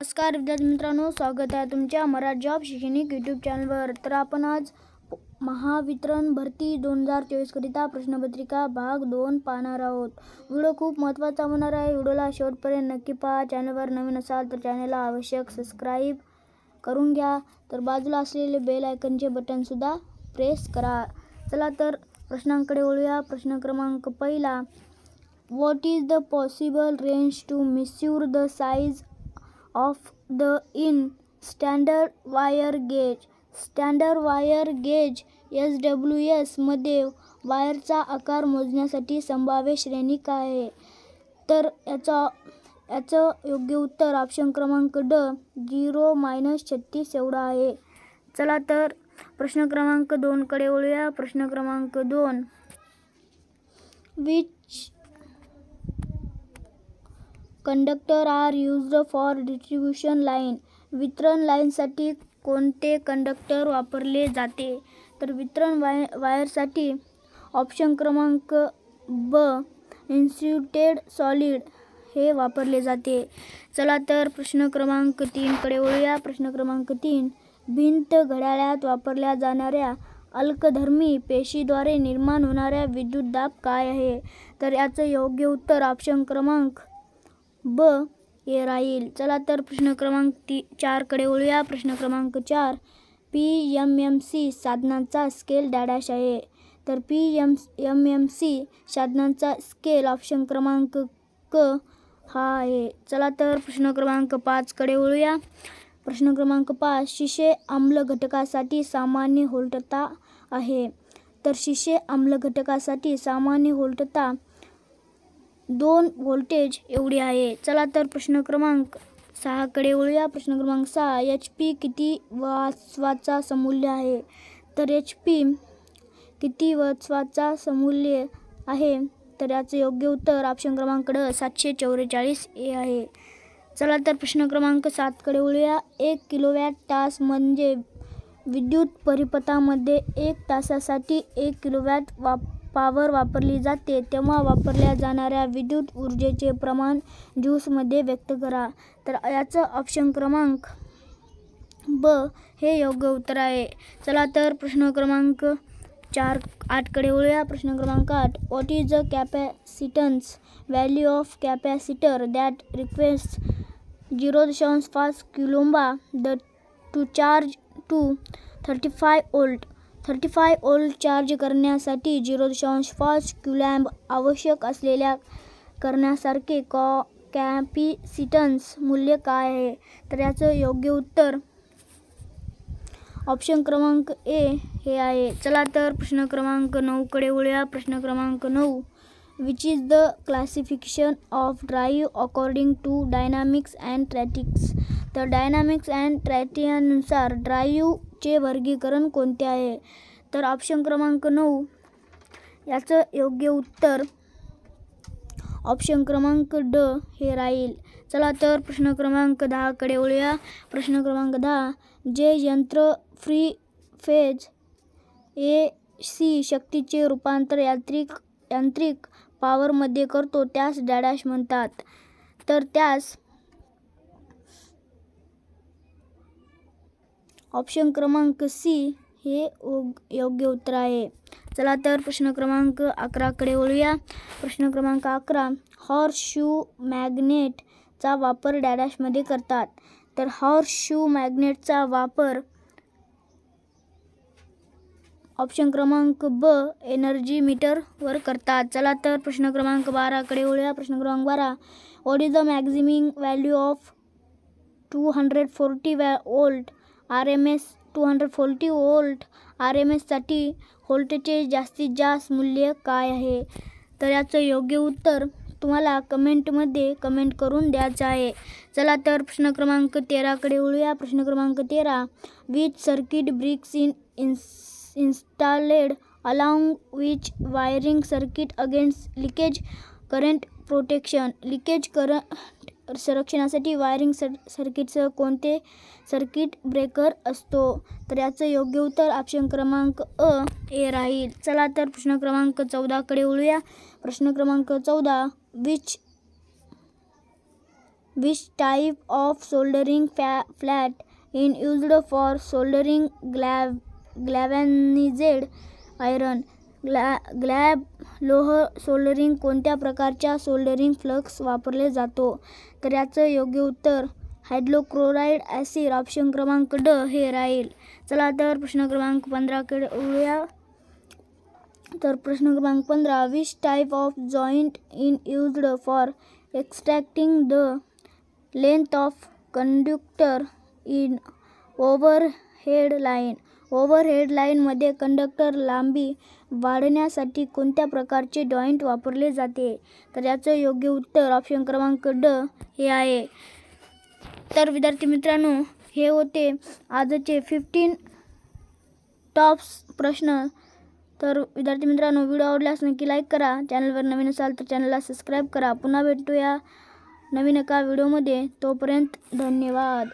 नमस्कार विद्यार्थी मित्रांनो, स्वागत आहे तुमच्या मराठी जॉब शैक्षणिक यूट्यूब चॅनलवर. तर आपण आज महावितरण भरती 2024 करिता प्रश्नपत्रिका भाग 2 पाहणार आहोत. व्हिडिओ खूप महत्त्वाचा होणार आहे. व्हिडिओला शेवटपर्यंत नक्की पहा. चॅनलवर नवीन असाल तर चॅनलला आवश्यक सबस्क्राईब करून घ्या. तर बाजूला असलेले बेल आयकनचे बटनसुद्धा प्रेस करा. चला तर प्रश्नांकडे वळूया. प्रश्न क्रमांक पहिला. What is the possible range to measure the size of the in standard wire gauge? Standard wire gauge SWS मध्ये वायरचा आकार मोजण्यासाठी संभाव्य श्रेणी काय आहे? तर याचं योग्य उत्तर ऑप्शन क्रमांक ड 0-36 एवढा आहे. चला तर प्रश्न क्रमांक 2 कडे वळूया. प्रश्न क्रमांक 2. Which conductor are used for distribution line? वितरण लाईनसाठी कोणते कंडक्टर वापरले जाते? तर वितरण वायरसाठी ऑप्शन क्रमांक ब इन्सुलेटेड सॉलिड हे वापरले जाते. चला तर प्रश्न क्रमांक 3 कडे वळूया. प्रश्न क्रमांक 3. भिंत घड्याळात वापरल्या जाणाऱ्या अल्कधर्मी पेशीद्वारे निर्माण होणाऱ्या विद्युतदाब काय आहे? तर याचं योग्य उत्तर ऑप्शन क्रमांक ब हे राहील. चला तर प्रश्न क्रमांक 4 कडे वळूया. प्रश्न क्रमांक 4. PMMC साधनांचा स्केल डॅश आहे? तर PMMC साधनांचा स्केल ऑप्शन क्रमांक क हा आहे. चला तर प्रश्न क्रमांक 5 कडे वळूया. प्रश्न क्रमांक 5. शिसे आम्ल घटकासाठी सामान्य व्होल्टता आहे? तर शिसे आम्ल घटकासाठी सामान्य व्होल्टता 2 व्होल्टेज एवढी आहे. चला तर प्रश्न क्रमांक 6 कडे वळूया. प्रश्न क्रमांक 6. HP किती वॉट्सचा समूल्य आहे? तर HP किती वॉट्सचा समूल्य आहे? तर याचं योग्य उत्तर ऑप्शन क्रमांक ड 744 ए आहे. चला तर प्रश्न क्रमांक 7 कडे वळूया. 1 किलोवॅट तास म्हणजे विद्युत परिपथामध्ये 1 तासासाठी 1 किलोवॅट पॉवर वापरली जाते तेव्हा वापरल्या जाणाऱ्या विद्युत ऊर्जेचे प्रमाण ज्यूल्समध्ये व्यक्त करा. तर याचं ऑप्शन क्रमांक ब हे योग्य उत्तर आहे. चला तर प्रश्न क्रमांक 8 कडे वळूया. प्रश्न क्रमांक 8. What is the capacitance value of capacitor that request 0.5 coulomb to charge to 35 volt? 35 volt charge करण्यासाठी 0.5 कुलॉम्ब आवश्यक असलेल्या करण्यासारखे कॅपॅसिटन्स मूल्य काय आहे? तर याचं योग्य उत्तर ऑप्शन क्रमांक ए हे आहे. चला तर प्रश्न क्रमांक 9 कडे वळूया. प्रश्न क्रमांक 9. Which is the classification of drive according to dynamics and statics? तर डायनॅमिक्स अँड स्टॅटिक्सनुसार ड्राईव्हचे वर्गीकरण कोणते आहे? तर ऑप्शन क्रमांक 9 याचं योग्य उत्तर ऑप्शन क्रमांक ड हे राहील. चला तर प्रश्न क्रमांक 10 कडे वळूया. प्रश्न क्रमांक 10. जे यंत्र फ्री फेज AC शक्तीचे रूपांतर यांत्रिक पॉवरमध्ये करतो त्यास डॅश म्हणतात? तर त्यास ऑप्शन क्रमांक सी हे योग्य उत्तर आहे. चला तर प्रश्न क्रमांक 11 कडे वळूया. प्रश्न क्रमांक 11. हॉर्स शू मॅग्नेटचा वापर डॅशमध्ये करतात? तर हॉर्स शू मॅग्नेटचा वापर ऑप्शन क्रमांक ब एनर्जी मीटरवर करतात. चला तर प्रश्न क्रमांक 12 कडे वळूया. प्रश्न क्रमांक 12. What is the maximum value of 240 volt RMS? 240 volt RMS साठी व्होल्टचे जास्तीत जास्त मूल्य काय आहे? तर याचं योग्य उत्तर तुम्हाला कमेंटमध्ये कमेंट करून द्यायचं आहे. चला तर प्रश्न क्रमांक 13 कडे वळूया. प्रश्न क्रमांक 13. Which circuit breaks installed along which wiring circuit against leakage current protection? Leakage current संरक्षणासाठी वायरिंग सर्किटसह कोणते सर्किट ब्रेकर असतो? तर याचं योग्य उत्तर ऑप्शन क्रमांक अ हे राहील. चला तर प्रश्न क्रमांक 14 कडे वळूया. प्रश्न क्रमांक 14. Which Which type of soldering flat is used for soldering galvanized iron? लोह सोल्डरिंग कोणत्या प्रकारच्या सोल्डरिंग फ्लक्स वापरले जातो? तर याचं योग्य उत्तर हायड्रोक्लोराईड ॲसिड ऑप्शन क्रमांक ड हे राहील. चला तर प्रश्न क्रमांक 15कडे वळूया. तर प्रश्न क्रमांक 15, which type of joint in used for extracting the length of conductor in overhead line? Overhead लाईनमध्ये कंडक्टर लांबी वाढवण्यासाठी कोणत्या प्रकारचे जॉईंट वापरले जाते? तर याचं योग्य उत्तर ऑप्शन क्रमांक ड हे आहे. तर विद्यार्थी मित्रांनो, हे होते आजचे 15 टॉप्स प्रश्न. तर विद्यार्थी मित्रांनो, व्हिडिओ आवडल्यास नक्की लाईक करा. चॅनलवर नवीन असाल तर चॅनलला सबस्क्राईब करा. पुन्हा भेटूया नवीन एका व्हिडिओमध्ये. तोपर्यंत धन्यवाद.